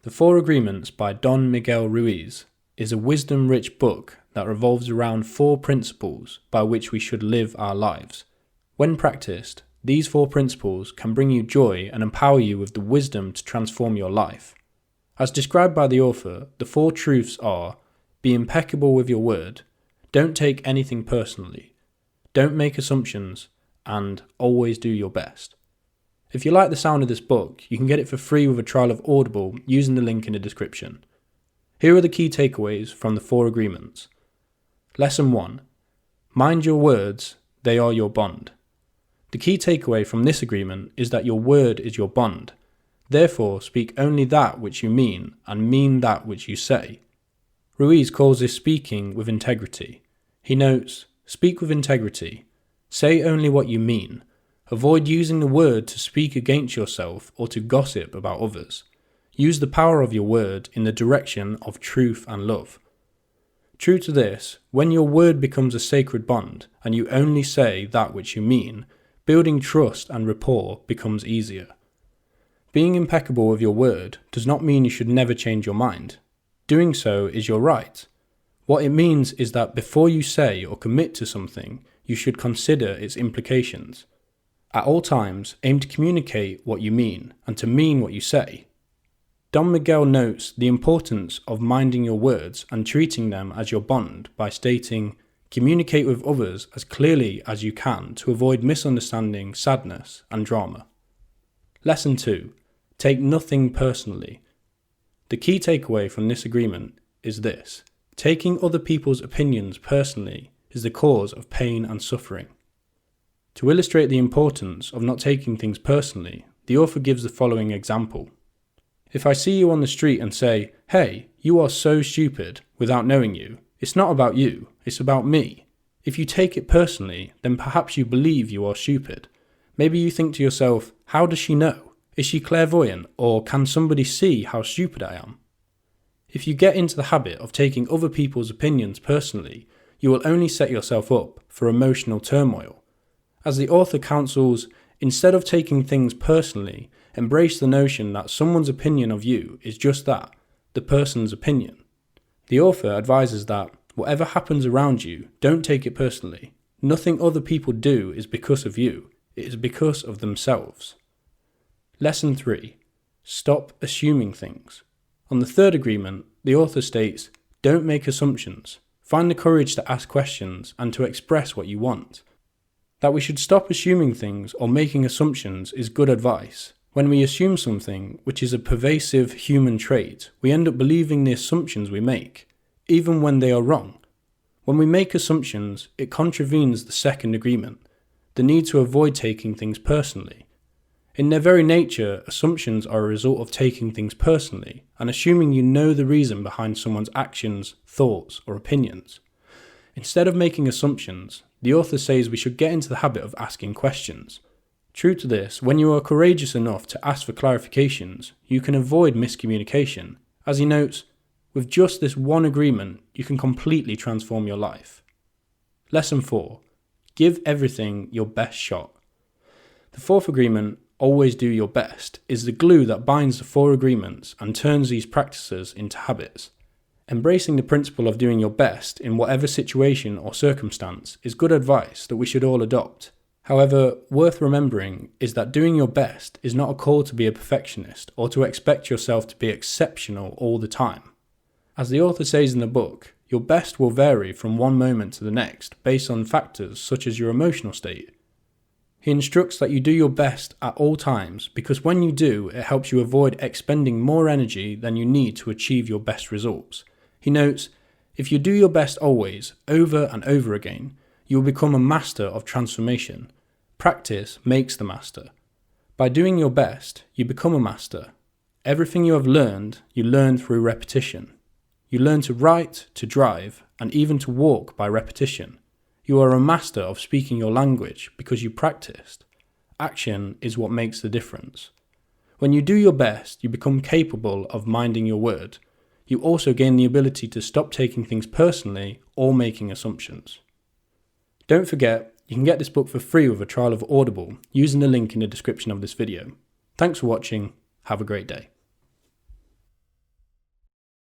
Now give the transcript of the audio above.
The Four Agreements by Don Miguel Ruiz is a wisdom-rich book that revolves around 4 principles by which we should live our lives. When practiced, these 4 principles can bring you joy and empower you with the wisdom to transform your life. As described by the author, the 4 truths are: be impeccable with your word, don't take anything personally, don't make assumptions, and always do your best. If you like the sound of this book, you can get it for free with a trial of Audible using the link in the description. Here are the key takeaways from the 4 agreements. Lesson 1. Mind your words, they are your bond. The key takeaway from this agreement is that your word is your bond. Therefore, speak only that which you mean and mean that which you say. Ruiz calls this speaking with integrity. He notes, speak with integrity. Say only what you mean. Avoid using the word to speak against yourself or to gossip about others. Use the power of your word in the direction of truth and love. True to this, when your word becomes a sacred bond and you only say that which you mean, building trust and rapport becomes easier. Being impeccable with your word does not mean you should never change your mind. Doing so is your right. What it means is that before you say or commit to something, you should consider its implications. At all times, aim to communicate what you mean and to mean what you say. Don Miguel notes the importance of minding your words and treating them as your bond by stating, communicate with others as clearly as you can to avoid misunderstanding, sadness, and drama. Lesson 2. Take nothing personally. The key takeaway from this agreement is this: taking other people's opinions personally is the cause of pain and suffering. To illustrate the importance of not taking things personally, the author gives the following example. If I see you on the street and say, "Hey, you are so stupid," without knowing you, it's not about you, it's about me. If you take it personally, then perhaps you believe you are stupid. Maybe you think to yourself, how does she know? Is she clairvoyant, or can somebody see how stupid I am? If you get into the habit of taking other people's opinions personally, you will only set yourself up for emotional turmoil. As the author counsels, instead of taking things personally, embrace the notion that someone's opinion of you is just that, the person's opinion. The author advises that whatever happens around you, don't take it personally. Nothing other people do is because of you, it is because of themselves. Lesson 3. Stop assuming things. On the 3rd agreement, the author states, don't make assumptions. Find the courage to ask questions and to express what you want. That we should stop assuming things or making assumptions is good advice. When we assume something, which is a pervasive human trait, we end up believing the assumptions we make, even when they are wrong. When we make assumptions, it contravenes the 2nd agreement, the need to avoid taking things personally. In their very nature, assumptions are a result of taking things personally and assuming you know the reason behind someone's actions, thoughts, or opinions. Instead of making assumptions, the author says we should get into the habit of asking questions. True to this, when you are courageous enough to ask for clarifications, you can avoid miscommunication. As he notes, with just this one agreement, you can completely transform your life. Lesson 4. Give everything your best shot. The 4th agreement, always do your best, is the glue that binds the 4 agreements and turns these practices into habits. Embracing the principle of doing your best in whatever situation or circumstance is good advice that we should all adopt. However, worth remembering is that doing your best is not a call to be a perfectionist or to expect yourself to be exceptional all the time. As the author says in the book, your best will vary from one moment to the next based on factors such as your emotional state. He instructs that you do your best at all times because when you do, it helps you avoid expending more energy than you need to achieve your best results. He notes, if you do your best always, over and over again, you will become a master of transformation. Practice makes the master. By doing your best, you become a master. Everything you have learned, you learn through repetition. You learn to write, to drive, and even to walk by repetition. You are a master of speaking your language because you practiced. Action is what makes the difference. When you do your best, you become capable of minding your word. You also gain the ability to stop taking things personally or making assumptions. Don't forget, you can get this book for free with a trial of Audible using the link in the description of this video. Thanks for watching. Have a great day.